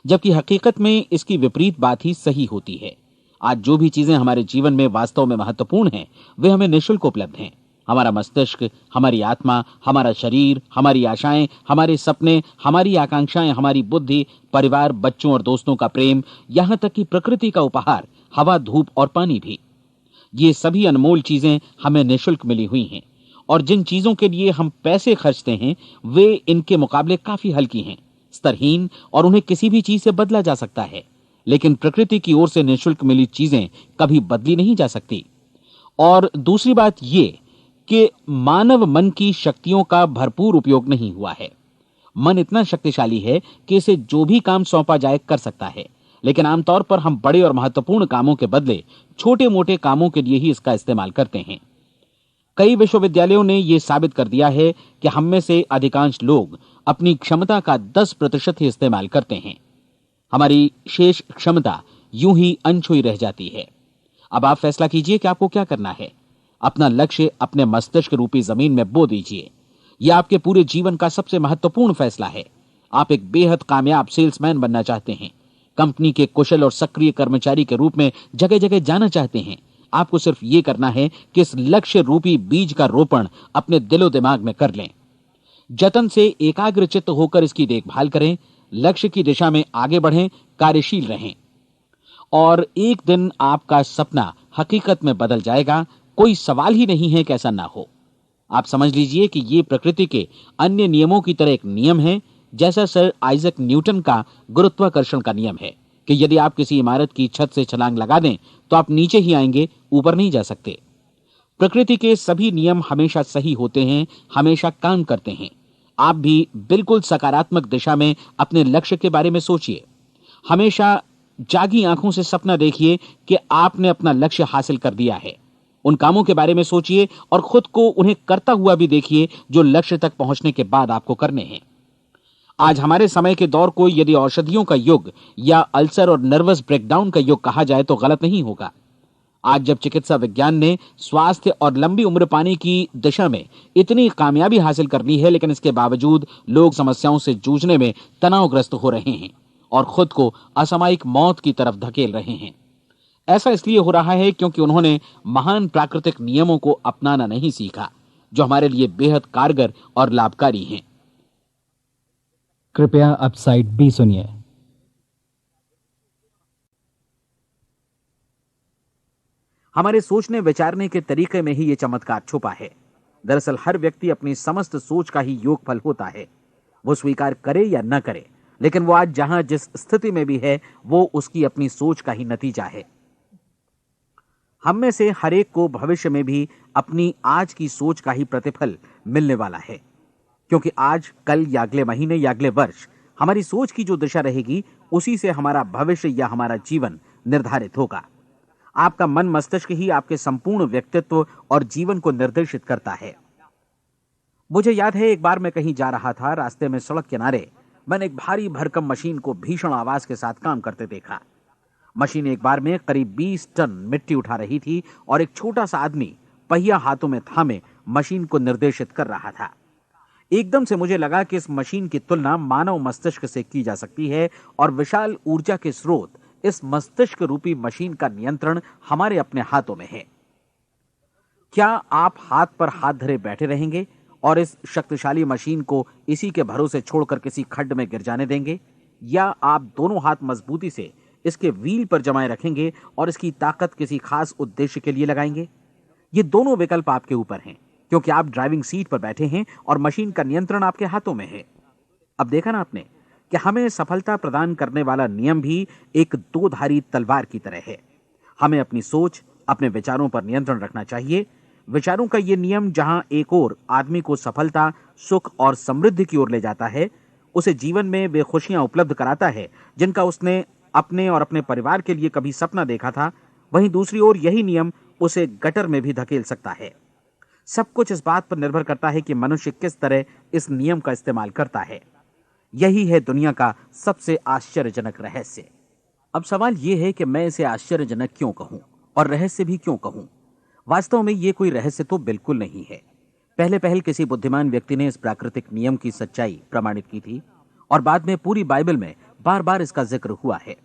जबकि हकीकत में इसकी विपरीत बात ही सही होती है। आज जो भी चीजें हमारे जीवन में वास्तव में महत्वपूर्ण हैं वे हमें निःशुल्क उपलब्ध हैं। हमारा मस्तिष्क, हमारी आत्मा, हमारा शरीर, हमारी आशाएं, हमारे सपने, हमारी आकांक्षाएं, हमारी बुद्धि, परिवार, बच्चों और दोस्तों का प्रेम, यहां तक कि प्रकृति का उपहार, हवा, धूप और पानी भी। ये सभी अनमोल चीजें हमें निःशुल्क मिली हुई हैं, और जिन चीजों के लिए हम पैसे खर्चते हैं वे इनके मुकाबले काफी हल्की हैं, स्तरहीन, और उन्हें किसी भी चीज से बदला जा सकता है। लेकिन प्रकृति की ओर से निःशुल्क मिली चीजें कभी बदली नहीं जा सकती। और दूसरी बात ये कि मानव मन की शक्तियों का भरपूर उपयोग नहीं हुआ है। मन इतना शक्तिशाली है कि इसे जो भी काम सौंपा जाए कर सकता है, लेकिन आमतौर पर हम बड़े और महत्वपूर्ण कामों के बदले छोटे मोटे कामों के लिए ही इसका इस्तेमाल करते हैं। कई विश्वविद्यालयों ने यह साबित कर दिया है कि हम में से अधिकांश लोग अपनी क्षमता का 10% ही इस्तेमाल करते हैं। हमारी शेष क्षमता यूं ही अनछुई रह जाती है। अब आप फैसला कीजिए कि आपको क्या करना है। अपना लक्ष्य अपने मस्तिष्क रूपी जमीन में बो दीजिए। यह आपके पूरे जीवन का सबसे महत्वपूर्ण फैसला है। आप एक बेहद कामयाब सेल्समैन बनना चाहते हैं, कंपनी के कुशल और सक्रिय कर्मचारी के रूप में जगह जगह जाना चाहते हैं। आपको सिर्फ ये करना है कि इस लक्ष्य रूपी बीज का रोपण अपने दिलो दिमाग में कर लें। जतन से एकाग्रचित्त होकर इसकी देखभाल करें, लक्ष्य की दिशा में आगे बढ़ें, कार्यशील रहें, और एक दिन आपका सपना हकीकत में बदल जाएगा। कोई सवाल ही नहीं है कि ऐसा ना हो। आप समझ लीजिए कि ये प्रकृति के अन्य नियमों की तरह एक नियम है, जैसा सर आइजक न्यूटन का गुरुत्वाकर्षण का नियम है कि यदि आप किसी इमारत की छत से छलांग लगा दें तो आप नीचे ही आएंगे, ऊपर नहीं जा सकते। प्रकृति के सभी नियम हमेशा सही होते हैं, हमेशा काम करते हैं। आप भी बिल्कुल सकारात्मक दिशा में अपने लक्ष्य के बारे में सोचिए। हमेशा जागी आंखों से सपना देखिए कि आपने अपना लक्ष्य हासिल कर दिया है। उन कामों के बारे में सोचिए और खुद को उन्हें करता हुआ भी देखिए जो लक्ष्य तक पहुंचने के बाद आपको करने हैं। आज हमारे समय के दौर को यदि औषधियों का युग या अल्सर और नर्वस ब्रेकडाउन का युग कहा जाए तो गलत नहीं होगा। आज जब चिकित्सा विज्ञान ने स्वास्थ्य और लंबी उम्र पाने की दिशा में इतनी कामयाबी हासिल कर ली है, लेकिन इसके बावजूद लोग समस्याओं से जूझने में तनावग्रस्त हो रहे हैं और खुद को असामयिक मौत की तरफ धकेल रहे हैं। ऐसा इसलिए हो रहा है क्योंकि उन्होंने महान प्राकृतिक नियमों को अपनाना नहीं सीखा, जो हमारे लिए बेहद कारगर और लाभकारी हैं। कृपया अब साइड बी सुनिए। हमारे सोचने विचारने के तरीके में ही ये चमत्कार छुपा है। दरअसल हर व्यक्ति अपनी समस्त सोच का ही योगफल होता है। वो स्वीकार करे या न करे, लेकिन वो आज जहां जिस स्थिति में भी है वो उसकी अपनी सोच का ही नतीजा है। हम में से हर एक को भविष्य में भी अपनी आज की सोच का ही प्रतिफल मिलने वाला है, क्योंकि आज, कल या अगले महीने या अगले वर्ष हमारी सोच की जो दिशा रहेगी उसी से हमारा भविष्य या हमारा जीवन निर्धारित होगा। आपका मन मस्तिष्क ही आपके संपूर्ण व्यक्तित्व और जीवन को निर्देशित करता है। मुझे याद है एक बार मैं कहीं जा रहा था, रास्ते में सड़क किनारे मैंने एक भारी भरकम मशीन को भीषण आवाज के साथ काम करते देखा। मशीन एक बार में करीब 20 टन मिट्टी उठा रही थी और एक छोटा सा आदमी पहिया हाथों में थामे मशीन को निर्देशित कर रहा था। एकदम से मुझे लगा कि इस मशीन की तुलना मानव मस्तिष्क से की जा सकती है और विशाल ऊर्जा के स्रोत इस मस्तिष्क रूपी मशीन का नियंत्रण हमारे अपने हाथों में है। क्या आप हाथ पर हाथ धरे बैठे रहेंगे और इस शक्तिशाली मशीन को इसी के भरोसे छोड़कर किसी खड्ड में गिर जाने देंगे, या आप दोनों हाथ मजबूती से इसके व्हील पर जमाए रखेंगे और इसकी ताकत किसी खास उद्देश्य के लिए लगाएंगे? ये दोनों विकल्प आपके ऊपर हैं, क्योंकि आप ड्राइविंग सीट पर बैठे हैं और मशीन का नियंत्रण आपके हाथों में है। अब देखा ना आपने कि हमें सफलता प्रदान करने वाला नियम भी एक दो-धारी तलवार की तरह है। हमें अपनी सोच, अपने विचारों पर नियंत्रण रखना चाहिए। विचारों का यह नियम जहां एक ओर आदमी को सफलता, सुख और समृद्धि की ओर ले जाता है, उसे जीवन में वे खुशियां उपलब्ध कराता है जिनका उसने अपने और अपने परिवार के लिए कभी सपना देखा था, वहीं दूसरी ओर यही नियम उसे गटर में भी धकेल सकता है। सब कुछ इस बात पर निर्भर करता है कि मनुष्य किस तरह इस नियम का इस्तेमाल करता है। यही है दुनिया का सबसे आश्चर्यजनक रहस्य। अब सवाल यह है कि मैं इसे आश्चर्यजनक क्यों कहूं और रहस्य भी क्यों कहूं। वास्तव में यह कोई रहस्य तो बिल्कुल नहीं है। पहले पहल किसी बुद्धिमान व्यक्ति ने इस प्राकृतिक नियम की सच्चाई प्रमाणित की थी और बाद में पूरी बाइबल में बार बार इसका जिक्र हुआ है,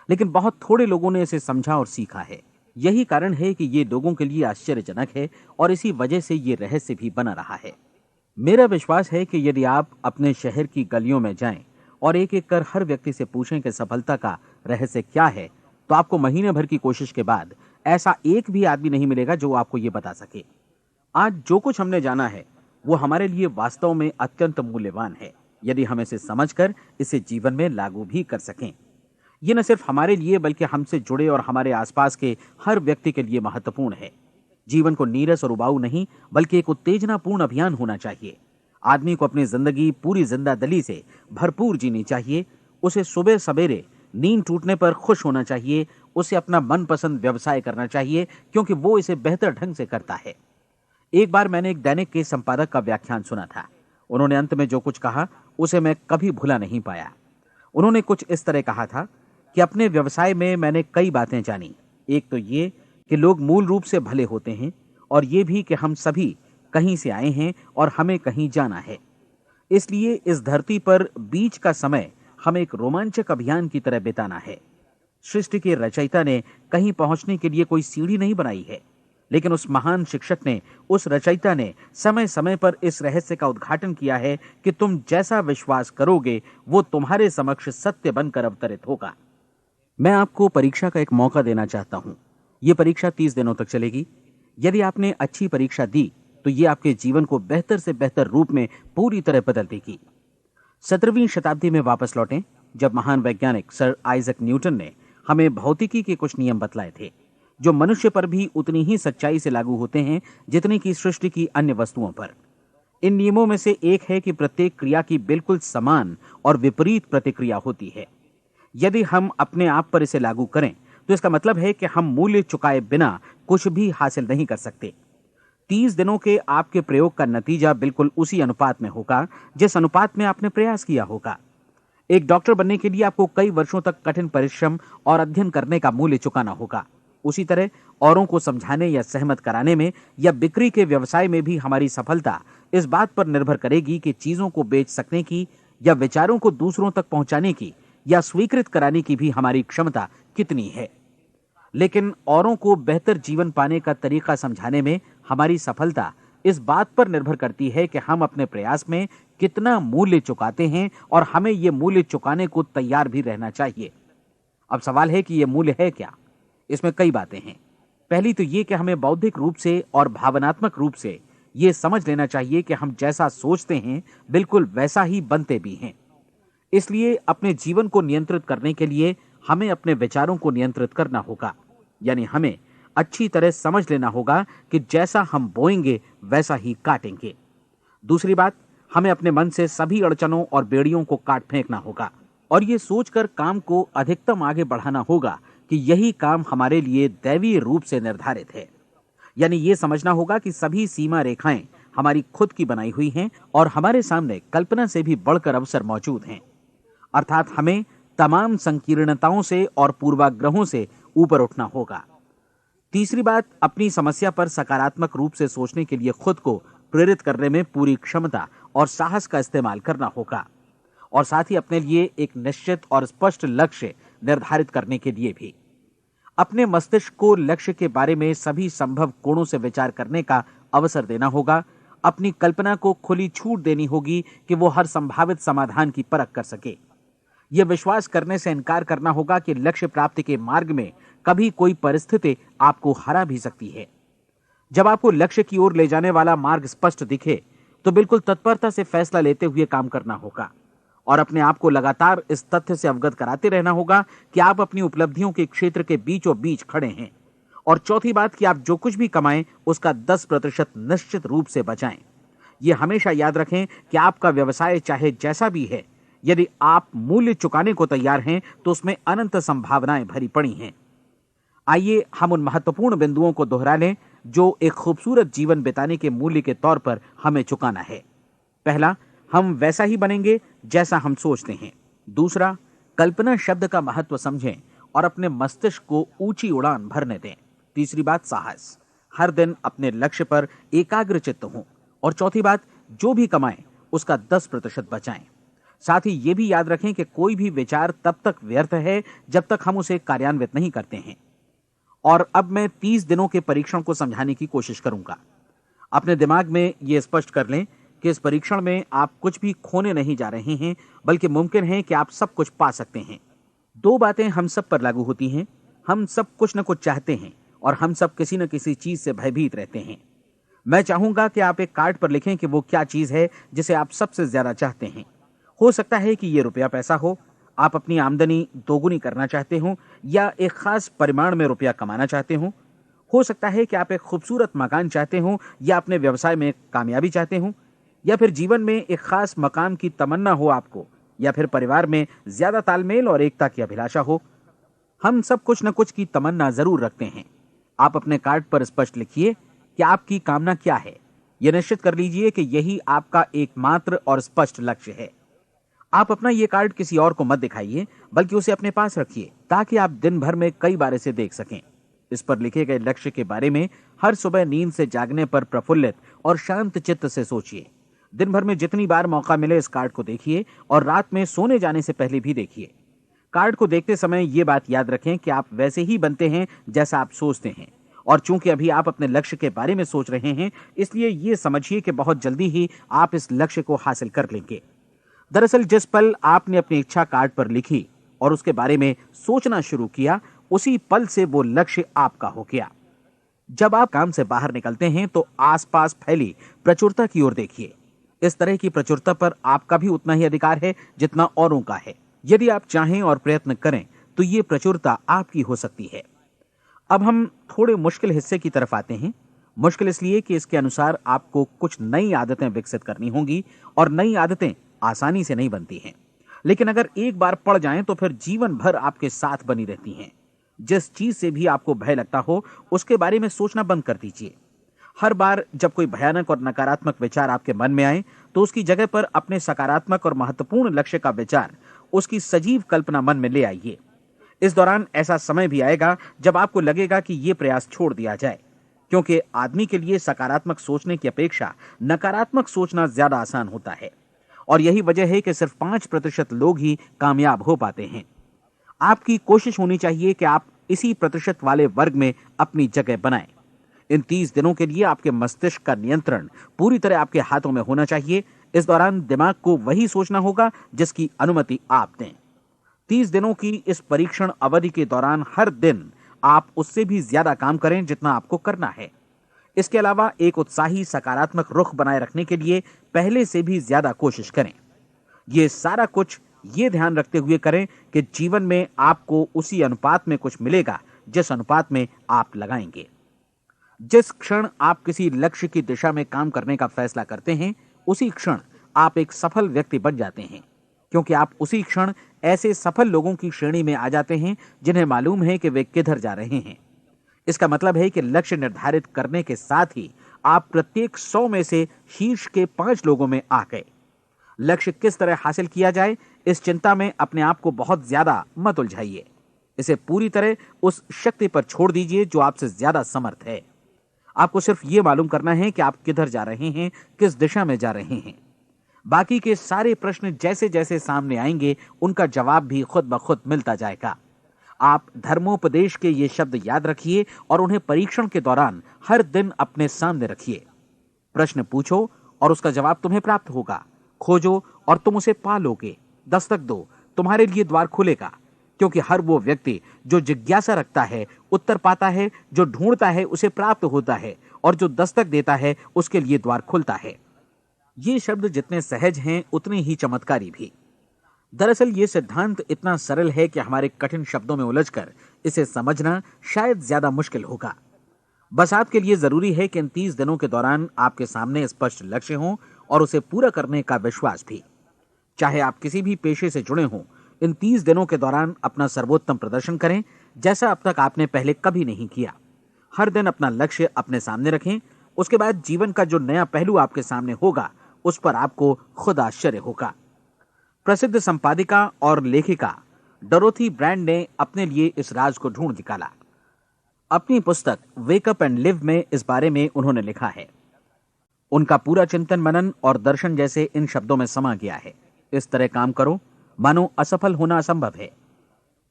लेकिन बहुत थोड़े लोगों ने इसे समझा और सीखा है। यही कारण है कि ये लोगों के लिए आश्चर्यजनक है और इसी वजह से ये रहस्य भी बना रहा है। मेरा विश्वास है कि यदि आप अपने शहर की गलियों में जाएं और एक एक कर हर व्यक्ति से पूछें कि सफलता का रहस्य क्या है, तो आपको महीने भर की कोशिश के बाद ऐसा एक भी आदमी नहीं मिलेगा जो आपको ये बता सके। आज जो कुछ हमने जाना है वो हमारे लिए वास्तव में अत्यंत मूल्यवान है, यदि हम इसे समझकर इसे जीवन में लागू भी कर सकें। ये न सिर्फ हमारे लिए बल्कि हमसे जुड़े और हमारे आसपास के हर व्यक्ति के लिए महत्वपूर्ण है। जीवन को नीरस और उबाऊ नहीं बल्कि एक उत्तेजनापूर्ण अभियान होना चाहिए। आदमी को अपनी जिंदगी पूरी जिंदादिली से भरपूर जीनी चाहिए। उसे सुबह सवेरे नींद टूटने पर खुश होना चाहिए। उसे अपना मनपसंद व्यवसाय करना चाहिए क्योंकि वो इसे बेहतर ढंग से करता है। एक बार मैंने एक दैनिक के संपादक का व्याख्यान सुना था। उन्होंने अंत में जो कुछ कहा उसे मैं कभी भुला नहीं पाया। उन्होंने कुछ इस तरह कहा था कि अपने व्यवसाय में मैंने कई बातें जानी। एक तो ये कि लोग मूल रूप से भले होते हैं और ये भी कि हम सभी कहीं से आए हैं और हमें कहीं जाना है। इसलिए इस धरती पर बीच का समय हमें एक रोमांचक अभियान की तरह बिताना है। सृष्टि के रचयिता ने कहीं पहुंचने के लिए कोई सीढ़ी नहीं बनाई है, लेकिन उस महान शिक्षक ने, उस रचयिता ने समय समय पर इस रहस्य का उद्घाटन किया है कि तुम जैसा विश्वास करोगे वो तुम्हारे समक्ष सत्य बनकर अवतरित होगा। मैं आपको परीक्षा का एक मौका देना चाहता हूं। यह परीक्षा 30 दिनों तक चलेगी। यदि आपने अच्छी परीक्षा दी तो ये आपके जीवन को बेहतर से बेहतर रूप में पूरी तरह बदल देगी। 17वीं शताब्दी में वापस लौटें, जब महान वैज्ञानिक सर आइजक न्यूटन ने हमें भौतिकी के कुछ नियम बतलाए थे, जो मनुष्य पर भी उतनी ही सच्चाई से लागू होते हैं जितनी की सृष्टि की अन्य वस्तुओं पर। इन नियमों में से एक है कि प्रत्येक क्रिया की बिल्कुल समान और विपरीत प्रतिक्रिया होती है। यदि हम अपने आप पर इसे लागू करें तो इसका मतलब है कि हम मूल्य चुकाए बिना कुछ भी हासिल नहीं कर सकते। 30 दिनों के आपके प्रयोग का नतीजा बिल्कुल उसी अनुपात में होगा जिस अनुपात में आपने प्रयास किया होगा। एक डॉक्टर बनने के लिए आपको कई वर्षों तक कठिन परिश्रम और अध्ययन करने का मूल्य चुकाना होगा। उसी तरह औरों को समझाने या सहमत कराने में या बिक्री के व्यवसाय में भी हमारी सफलता इस बात पर निर्भर करेगी कि चीजों को बेच सकने की या विचारों को दूसरों तक पहुंचाने की या स्वीकृत कराने की भी हमारी क्षमता कितनी है। लेकिन औरों को बेहतर जीवन पाने का तरीका समझाने में हमारी सफलता इस बात पर निर्भर करती है कि हम अपने प्रयास में कितना मूल्य चुकाते हैं और हमें यह मूल्य चुकाने को तैयार भी रहना चाहिए। अब सवाल है कि यह मूल्य है क्या? इसमें कई बातें हैं। पहली तो ये कि हमें बौद्धिक रूप से और भावनात्मक रूप से ये समझ लेना चाहिए कि हम जैसा सोचते हैं बिल्कुल वैसा ही बनते भी हैं। इसलिए अपने जीवन को नियंत्रित करने के लिए हमें अपने विचारों को नियंत्रित करना होगा। यानी हमें अच्छी तरह समझ लेना होगा कि जैसा हम बोएंगे वैसा ही काटेंगे। दूसरी बात, हमें अपने मन से सभी अड़चनों और बेड़ियों को काट फेंकना होगा और ये सोचकर काम को अधिकतम आगे बढ़ाना होगा कि यही काम हमारे लिए दैवीय रूप से निर्धारित है। यानी ये समझना होगा कि सभी सीमा रेखाएं हमारी खुद की बनाई हुई हैं और हमारे सामने कल्पना से भी बढ़कर अवसर मौजूद हैं। अर्थात हमें तमाम संकीर्णताओं से और पूर्वाग्रहों से ऊपर उठना होगा। तीसरी बात, अपनी समस्या पर सकारात्मक रूप से सोचने के लिए खुद को प्रेरित करने में पूरी क्षमता और साहस का इस्तेमाल करना होगा और साथ ही अपने लिए एक निश्चित और स्पष्ट लक्ष्य निर्धारित करने के लिए भी। अपने मस्तिष्क को लक्ष्य के बारे में सभी संभव कोणों से विचार करने का अवसर देना होगा। अपनी कल्पना को खुली छूट देनी होगी कि वो हर संभावित समाधान की परख कर सके। यह विश्वास करने से इनकार करना होगा कि लक्ष्य प्राप्ति के मार्ग में कभी कोई परिस्थिति आपको हरा भी सकती है। जब आपको लक्ष्य की ओर ले जाने वाला मार्ग स्पष्ट दिखे तो बिल्कुल तत्परता से फैसला लेते हुए काम करना होगा और अपने आप को लगातार इस तथ्य से अवगत कराते रहना होगा कि आप अपनी उपलब्धियों के क्षेत्र के बीचों बीच खड़े हैं। और चौथी बात कि आप जो कुछ भी कमाएं उसका 10% निश्चित रूप से बचाएं। यह हमेशा याद रखें कि आपका व्यवसाय चाहे जैसा भी है, यदि आप मूल्य चुकाने को तैयार हैं तो उसमें अनंत संभावनाएं भरी पड़ी हैं। आइए हम उन महत्वपूर्ण बिंदुओं को दोहरा लें जो एक खूबसूरत जीवन बिताने के मूल्य के तौर पर हमें चुकाना है। पहला, हम वैसा ही बनेंगे जैसा हम सोचते हैं। दूसरा, कल्पना शब्द का महत्व समझें और अपने मस्तिष्क को ऊंची उड़ान भरने दें। तीसरी बात, साहस, हर दिन अपने लक्ष्य पर एकाग्र चित्त हों। और चौथी बात, जो भी कमाएं उसका 10% बचाएं। साथ ही ये भी याद रखें कि कोई भी विचार तब तक व्यर्थ है जब तक हम उसे कार्यान्वित नहीं करते हैं। और अब मैं 30 दिनों के परीक्षण को समझाने की कोशिश करूंगा। अपने दिमाग में ये स्पष्ट कर लें कि इस परीक्षण में आप कुछ भी खोने नहीं जा रहे हैं, बल्कि मुमकिन है कि आप सब कुछ पा सकते हैं। 2 बातें हम सब पर लागू होती हैं। हम सब कुछ न कुछ चाहते हैं और हम सब किसी न किसी चीज से भयभीत रहते हैं। मैं चाहूंगा कि आप एक कार्ड पर लिखें कि वो क्या चीज है जिसे आप सबसे ज्यादा चाहते हैं। हो सकता है कि ये रुपया पैसा हो, आप अपनी आमदनी दोगुनी करना चाहते हो, या एक खास परिमाण में रुपया कमाना चाहते हो सकता है कि आप एक खूबसूरत मकान चाहते हो, या अपने व्यवसाय में कामयाबी चाहते हो, या फिर जीवन में एक खास मकाम की तमन्ना हो आपको, या फिर परिवार में ज्यादा तालमेल और एकता की अभिलाषा हो। हम सब कुछ न कुछ की तमन्ना जरूर रखते हैं। आप अपने कार्ड पर स्पष्ट लिखिए कि आपकी कामना क्या है। यह निश्चित कर लीजिए कि यही आपका एकमात्र और स्पष्ट लक्ष्य है। आप अपना ये कार्ड किसी और को मत दिखाइए, बल्कि उसे अपने पास रखिए ताकि आप दिन भर में कई बार इसे देख सकें। इस पर लिखे गए लक्ष्य के बारे में हर सुबह नींद से जागने पर प्रफुल्लित और शांत चित्त से सोचिए। दिन भर में जितनी बार मौका मिले इस कार्ड को देखिए और रात में सोने जाने से पहले भी देखिए। कार्ड को देखते समय ये बात याद रखें कि आप वैसे ही बनते हैं जैसा आप सोचते हैं। और चूंकि अभी आप अपने लक्ष्य के बारे में सोच रहे हैं, इसलिए ये समझिए कि बहुत जल्दी ही आप इस लक्ष्य को हासिल कर लेंगे। दरअसल जिस पल आपने अपनी इच्छा कार्ड पर लिखी और उसके बारे में सोचना शुरू किया, उसी पल से वो लक्ष्य आपका हो गया। जब आप काम से बाहर निकलते हैं तो आसपास फैली प्रचुरता की ओर देखिए। इस तरह की प्रचुरता पर आपका भी उतना ही अधिकार है जितना औरों का है। यदि आप चाहें और प्रयत्न करें तो ये प्रचुरता आपकी हो सकती है। अब हम थोड़े मुश्किल हिस्से की तरफ आते हैं। मुश्किल इसलिए कि इसके अनुसार आपको कुछ नई आदतें विकसित करनी होंगी, और नई आदतें आसानी से नहीं बनती हैं, लेकिन अगर एक बार पड़ जाएं तो फिर जीवन भर आपके साथ बनी रहती हैं। जिस चीज से भी आपको भय लगता हो उसके बारे में सोचना बंद कर दीजिए। हर बार जब कोई भयानक और नकारात्मक विचार आपके मन में आए तो उसकी जगह पर अपने सकारात्मक और महत्वपूर्ण लक्ष्य का विचार, उसकी सजीव कल्पना मन में ले आइए। इस दौरान ऐसा समय भी आएगा जब आपको लगेगा कि ये प्रयास छोड़ दिया जाए, क्योंकि आदमी के लिए सकारात्मक सोचने की अपेक्षा नकारात्मक सोचना ज्यादा आसान होता है। और यही वजह है कि सिर्फ 5% लोग ही कामयाब हो पाते हैं। आपकी कोशिश होनी चाहिए कि आप इसी प्रतिशत वाले वर्ग में अपनी जगह बनाएं। इन 30 दिनों के लिए आपके मस्तिष्क का नियंत्रण पूरी तरह आपके हाथों में होना चाहिए। इस दौरान दिमाग को वही सोचना होगा जिसकी अनुमति आप दें। 30 दिनों की इस परीक्षण अवधि के दौरान हर दिन आप उससे भी ज्यादा काम करें जितना आपको करना है। इसके अलावा एक उत्साही सकारात्मक रुख बनाए रखने के लिए पहले से भी ज्यादा कोशिश करें। ये सारा कुछ ये ध्यान रखते हुए करें कि जीवन में आपको उसी अनुपात में कुछ मिलेगा जिस अनुपात में आप लगाएंगे। जिस क्षण आप किसी लक्ष्य की दिशा में काम करने का फैसला करते हैं, उसी क्षण आप एक सफल व्यक्ति बन जाते हैं, क्योंकि आप उसी क्षण ऐसे सफल लोगों की श्रेणी में आ जाते हैं जिन्हें मालूम है कि वे किधर जा रहे हैं। इसका मतलब है कि लक्ष्य निर्धारित करने के साथ ही आप प्रत्येक 100 में से शीर्ष के 5 लोगों में आ गए। लक्ष्य किस तरह हासिल किया जाए, इस चिंता में अपने आप को बहुत ज्यादा मत उलझाइए। इसे पूरी तरह उस शक्ति पर छोड़ दीजिए जो आपसे ज्यादा समर्थ है। आपको सिर्फ ये मालूम करना है कि आप किधर जा रहे हैं, किस दिशा में जा रहे हैं। बाकी के सारे प्रश्न जैसे जैसे सामने आएंगे उनका जवाब भी खुद ब खुद मिलता जाएगा। आप धर्मोपदेश के ये शब्द याद रखिए और उन्हें परीक्षण के दौरान हर दिन अपने सामने रखिए। प्रश्न पूछो और उसका जवाब तुम्हें प्राप्त होगा। खोजो और तुम उसे पा लोगे। दस्तक दो, तुम्हारे लिए द्वार खुलेगा, क्योंकि हर वो व्यक्ति जो जिज्ञासा रखता है उत्तर पाता है, जो ढूंढता है उसे प्राप्त होता है, और जो दस्तक देता है उसके लिए द्वार खुलता है। ये शब्द जितने सहज हैं उतने ही चमत्कारी भी। दरअसल ये सिद्धांत इतना सरल है कि हमारे कठिन शब्दों में उलझकर इसे समझना शायद ज्यादा मुश्किल होगा। बस आपके लिए जरूरी है कि इन 30 दिनों के दौरान आपके सामने स्पष्ट लक्ष्य हो और उसे पूरा करने का विश्वास भी। चाहे आप किसी भी पेशे से जुड़े हों, इन 30 दिनों के दौरान अपना सर्वोत्तम प्रदर्शन करें, जैसा अब तक आपने पहले कभी नहीं किया। हर दिन अपना लक्ष्य अपने सामने रखें। उसके बाद जीवन का जो नया पहलू आपके सामने होगा उस पर आपको खुद आश्चर्य होगा। प्रसिद्ध संपादिका और लेखिका डोरोथी ब्रैंड ने अपने लिए इस राज को ढूंढ निकाला। अपनी पुस्तक वेक अप एंड लिव में इस बारे में उन्होंने लिखा है। उनका पूरा चिंतन मनन और दर्शन जैसे इन शब्दों में समा गया है। इस तरह काम करो मानो असफल होना असंभव है।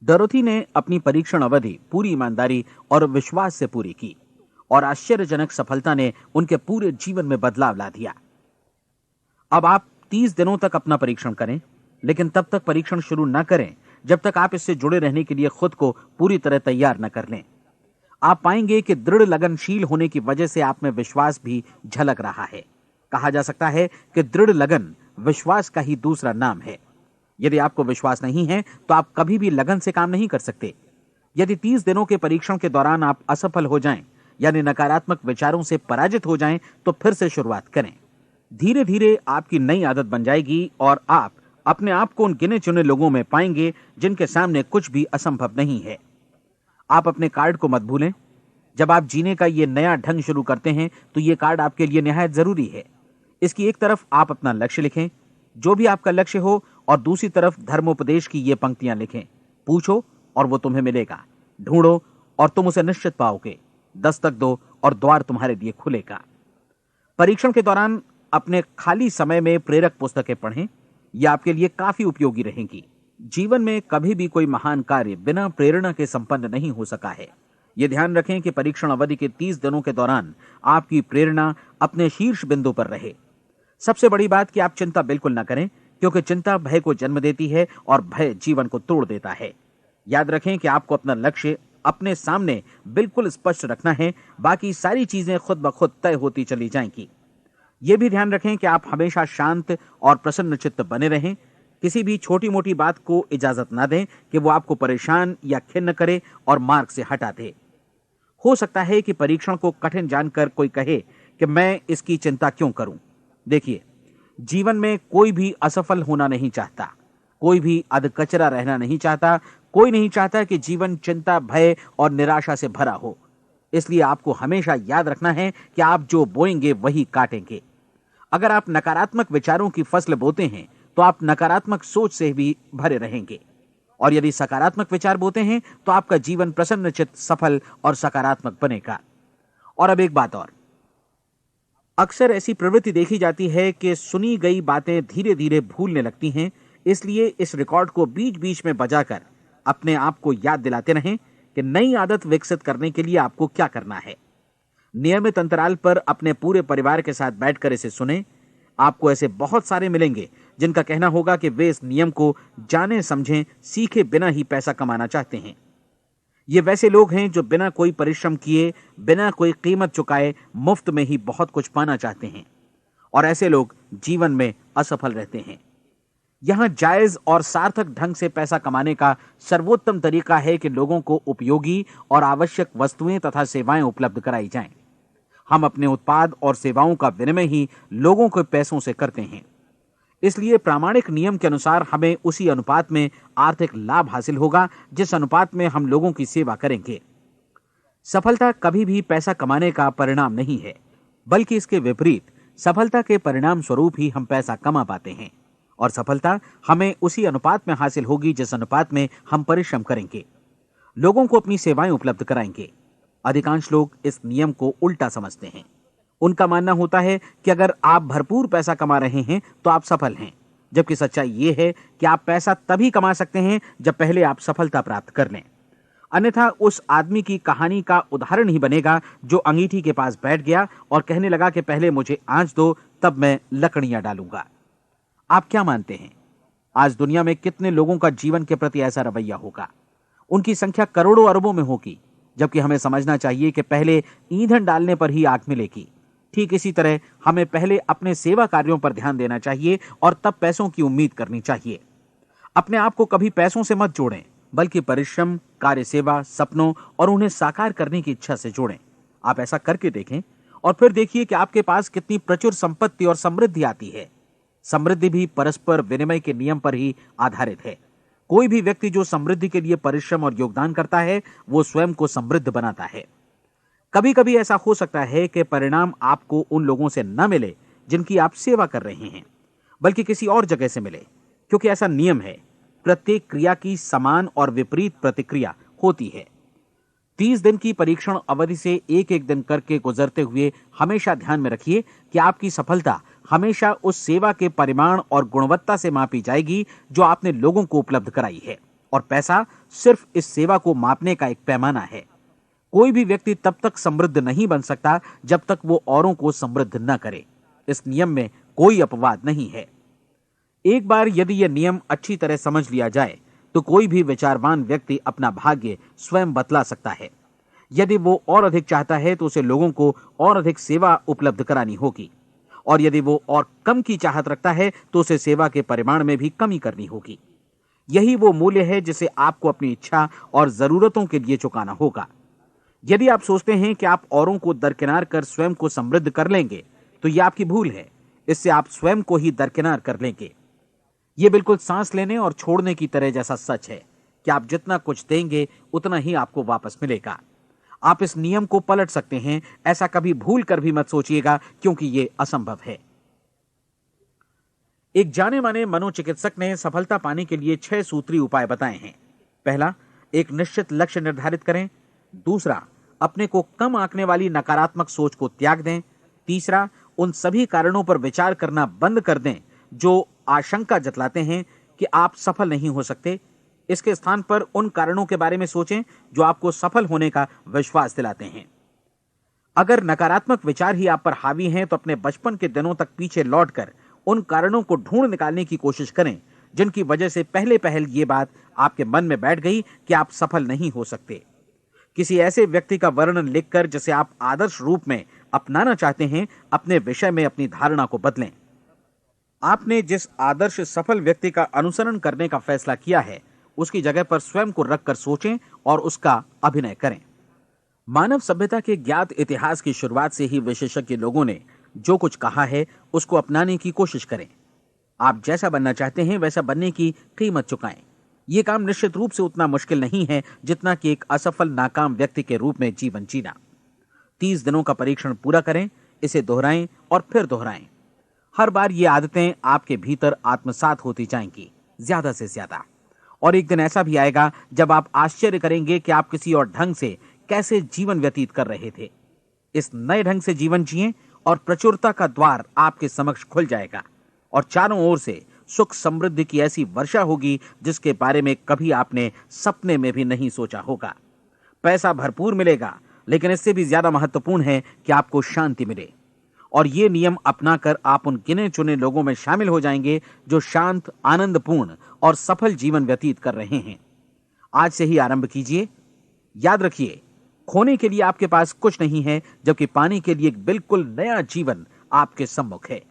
डोरोथी ने अपनी परीक्षण अवधि पूरी ईमानदारी और विश्वास से पूरी की और आश्चर्यजनक सफलता ने उनके पूरे जीवन में बदलाव ला दिया। अब आप 30 दिनों तक अपना परीक्षण करें, लेकिन तब तक परीक्षण शुरू न करें जब तक आप इससे जुड़े रहने के लिए खुद को पूरी तरह तैयार न कर लें। आप पाएंगे कि दृढ़ लगनशील होने की वजह से आप में विश्वास भी झलक रहा है। कहा जा सकता है कि दृढ़ लगन विश्वास का ही दूसरा नाम है। यदि आपको विश्वास नहीं है तो आप कभी भी लगन से काम नहीं कर सकते। यदि 30 दिनों के परीक्षण के दौरान आप असफल हो जाएं, यानी नकारात्मक विचारों से पराजित हो जाएं, तो फिर से शुरुआत करें। धीरे धीरे आपकी नई आदत बन जाएगी और आप अपने आप को उन गिने चुने लोगों में पाएंगे जिनके सामने कुछ भी असंभव नहीं है। आप अपने कार्ड को मत भूलें। जब आप जीने का ये नया ढंग शुरू करते हैं तो ये कार्ड आपके लिए निहायत जरूरी है। इसकी एक तरफ आप अपना लक्ष्य लिखें, जो भी आपका लक्ष्य हो, और दूसरी तरफ धर्मोपदेश की ये पंक्तियां लिखें। पूछो और वो तुम्हें मिलेगा, ढूंढो और तुम उसे निश्चित पाओगे, दस्तक दो और द्वार तुम्हारे लिए खुलेगा। परीक्षण के दौरान अपने खाली समय में प्रेरक पुस्तकें पढ़ें। ये आपके लिए काफी उपयोगी रहेंगी। जीवन में कभी भी कोई महान कार्य बिना प्रेरणा के संपन्न नहीं हो सका है। ये ध्यान रखें कि परीक्षण अवधि के 30 दिनों के दौरान आपकी प्रेरणा अपने शीर्ष बिंदु पर रहे। सबसे बड़ी बात कि आप चिंता बिल्कुल न करें, क्योंकि चिंता भय को जन्म देती है और भय जीवन को तोड़ देता है। याद रखें कि आपको अपना लक्ष्य अपने सामने बिल्कुल स्पष्ट रखना है, बाकी सारी चीजें खुद ब खुद तय होती चली जाएंगी। यह भी ध्यान रखें कि आप हमेशा शांत और प्रसन्न चित्त बने रहें। किसी भी छोटी मोटी बात को इजाजत ना दें कि वो आपको परेशान या खिन्न करे और मार्ग से हटा दे। हो सकता है कि परीक्षण को कठिन जानकर कोई कहे कि मैं इसकी चिंता क्यों करूं। देखिए, जीवन में कोई भी असफल होना नहीं चाहता, कोई भी अधकचरा रहना नहीं चाहता, कोई नहीं चाहता कि जीवन चिंता, भय और निराशा से भरा हो। इसलिए आपको हमेशा याद रखना है कि आप जो बोएंगे वही काटेंगे। अगर आप नकारात्मक विचारों की फसल बोते हैं तो आप नकारात्मक सोच से भी भरे रहेंगे, और यदि सकारात्मक विचार बोते हैं तो आपका जीवन प्रसन्नचित्त, सफल और सकारात्मक बनेगा। और अब एक बात और, अक्सर ऐसी प्रवृत्ति देखी जाती है कि सुनी गई बातें धीरे धीरे भूलने लगती हैं। इसलिए इस रिकॉर्ड को बीच बीच में बजाकर अपने आप को याद दिलाते रहें कि नई आदत विकसित करने के लिए आपको क्या करना है। नियमित अंतराल पर अपने पूरे परिवार के साथ बैठकर इसे सुने। आपको ऐसे बहुत सारे मिलेंगे जिनका कहना होगा कि वे इस नियम को जाने समझें सीखे बिना ही पैसा कमाना चाहते हैं। ये वैसे लोग हैं जो बिना कोई परिश्रम किए, बिना कोई कीमत चुकाए मुफ्त में ही बहुत कुछ पाना चाहते हैं, और ऐसे लोग जीवन में असफल रहते हैं। यहां जायज और सार्थक ढंग से पैसा कमाने का सर्वोत्तम तरीका है कि लोगों को उपयोगी और आवश्यक वस्तुएं तथा सेवाएं उपलब्ध कराई जाएं। हम अपने उत्पाद और सेवाओं का विनिमय ही लोगों के पैसों से करते हैं। इसलिए प्रामाणिक नियम के अनुसार हमें उसी अनुपात में आर्थिक लाभ हासिल होगा जिस अनुपात में हम लोगों की सेवा करेंगे। सफलता कभी भी पैसा कमाने का परिणाम नहीं है, बल्कि इसके विपरीत सफलता के परिणाम स्वरूप ही हम पैसा कमा पाते हैं, और सफलता हमें उसी अनुपात में हासिल होगी जिस अनुपात में हम परिश्रम करेंगे, लोगों को अपनी सेवाएं उपलब्ध कराएंगे। अधिकांश लोग इस नियम को उल्टा समझते हैं। उनका मानना होता है कि अगर आप भरपूर पैसा कमा रहे हैं तो आप सफल हैं, जबकि सच्चाई ये है कि आप पैसा तभी कमा सकते हैं जब पहले आप सफलता प्राप्त कर लें। अन्यथा उस आदमी की कहानी का उदाहरण ही बनेगा जो अंगीठी के पास बैठ गया और कहने लगा कि पहले मुझे आंच दो, तब मैं लकड़ियां डालूंगा। आप क्या मानते हैं, आज दुनिया में कितने लोगों का जीवन के प्रति ऐसा रवैया होगा? उनकी संख्या करोड़ों अरबों में होगी, जबकि हमें समझना चाहिए कि पहले ईंधन डालने पर ही आग मिलेगी। ठीक इसी तरह हमें पहले अपने सेवा कार्यों पर ध्यान देना चाहिए और तब पैसों की उम्मीद करनी चाहिए। अपने आप को कभी पैसों से मत जोड़ें, बल्कि परिश्रम, कार्य सेवा, सपनों और उन्हें साकार करने की इच्छा से जोड़ें। आप ऐसा करके देखें और फिर देखिए कि आपके पास कितनी प्रचुर संपत्ति और समृद्धि आती है। समृद्धि भी परस्पर विनिमय के नियम पर ही आधारित है। कोई भी व्यक्ति जो समृद्धि के लिए परिश्रम और योगदान करता है, वो स्वयं को समृद्ध बनाता है। कभी कभी ऐसा हो सकता है कि परिणाम आपको उन लोगों से न मिले जिनकी आप सेवा कर रहे हैं, बल्कि किसी और जगह से मिले, क्योंकि ऐसा नियम है, प्रत्येक क्रिया की समान और विपरीत प्रतिक्रिया होती है। 30 दिन की परीक्षण अवधि से एक एक दिन करके गुजरते हुए हमेशा ध्यान में रखिए कि आपकी सफलता हमेशा उस सेवा के परिमाण और गुणवत्ता से मापी जाएगी जो आपने लोगों को उपलब्ध कराई है, और पैसा सिर्फ इस सेवा को मापने का एक पैमाना है। कोई भी व्यक्ति तब तक समृद्ध नहीं बन सकता जब तक वो औरों को समृद्ध न करे। इस नियम में कोई अपवाद नहीं है। एक बार यदि यह नियम अच्छी तरह समझ लिया जाए तो कोई भी विचारवान व्यक्ति अपना भाग्य स्वयं बतला सकता है। यदि वो और अधिक चाहता है तो उसे लोगों को और अधिक सेवा उपलब्ध करानी होगी, और यदि वो और कम की चाहत रखता है तो उसे सेवा के परिमाण में भी कमी करनी होगी। यही वो मूल्य है जिसे आपको अपनी इच्छा और जरूरतों के लिए चुकाना होगा। यदि आप सोचते हैं कि आप औरों को दरकिनार कर स्वयं को समृद्ध कर लेंगे तो यह आपकी भूल है। इससे आप स्वयं को ही दरकिनार कर लेंगे। यह बिल्कुल सांस लेने और छोड़ने की तरह जैसा सच है कि आप जितना कुछ देंगे उतना ही आपको वापस मिलेगा। आप इस नियम को पलट सकते हैं, ऐसा कभी भूल कर भी मत सोचिएगा, क्योंकि यह असंभव है। एक जाने माने मनोचिकित्सक ने सफलता पाने के लिए 6 सूत्री उपाय बताए हैं। पहला, एक निश्चित लक्ष्य निर्धारित करें। दूसरा, अपने को कम आंकने वाली नकारात्मक सोच को त्याग दें। तीसरा, उन सभी कारणों पर विचार करना बंद कर दें जो आशंका जतलाते हैं कि आप सफल नहीं हो सकते। इसके स्थान पर उन कारणों के बारे में सोचें जो आपको सफल होने का विश्वास दिलाते हैं। अगर नकारात्मक विचार ही आप पर हावी हैं तो अपने बचपन के दिनों तक पीछे लौटकर उन कारणों को ढूंढ निकालने की कोशिश करें जिनकी वजह से पहले पहल ये बात आपके मन में बैठ गई कि आप सफल नहीं हो सकते। किसी ऐसे व्यक्ति का वर्णन लिखकर जिसे आप आदर्श रूप में अपनाना चाहते हैं, अपने विषय में अपनी धारणा को बदलें। आपने जिस आदर्श सफल व्यक्ति का अनुसरण करने का फैसला किया है उसकी जगह पर स्वयं को रखकर सोचें और उसका अभिनय करें। मानव सभ्यता के ज्ञात इतिहास की शुरुआत से ही विशेषज्ञ लोगों ने जो कुछ कहा है उसको अपनाने की कोशिश करें। आप जैसा बनना चाहते हैं वैसा बनने की कीमत चुकाएं। यह काम निश्चित रूप से उतना मुश्किल नहीं है जितना कि एक असफल नाकाम व्यक्ति के रूप में जीवन जीना। 30 दिनों का परीक्षण पूरा करें, इसे दोहराएं और फिर दोहराएं। हर बार ये आदतें आपके भीतर आत्मसात होती जाएंगी, ज्यादा से ज्यादा। और एक दिन ऐसा भी आएगा जब आप आश्चर्य करेंगे कि आप किसी और ढंग से कैसे जीवन व्यतीत कर रहे थे। इस नए ढंग से जीवन जिएं और प्रचुरता का द्वार आपके समक्ष खुल जाएगा और चारों ओर से सुख समृद्धि की ऐसी वर्षा होगी जिसके बारे में कभी आपने सपने में भी नहीं सोचा होगा। पैसा भरपूर मिलेगा, लेकिन इससे भी ज्यादा महत्वपूर्ण है कि आपको शांति मिले। और ये नियम अपनाकर आप उन गिने चुने लोगों में शामिल हो जाएंगे जो शांत, आनंदपूर्ण और सफल जीवन व्यतीत कर रहे हैं। आज से ही आरंभ कीजिए। याद रखिए, खोने के लिए आपके पास कुछ नहीं है, जबकि पाने के लिए एक बिल्कुल नया जीवन आपके सम्मुख है।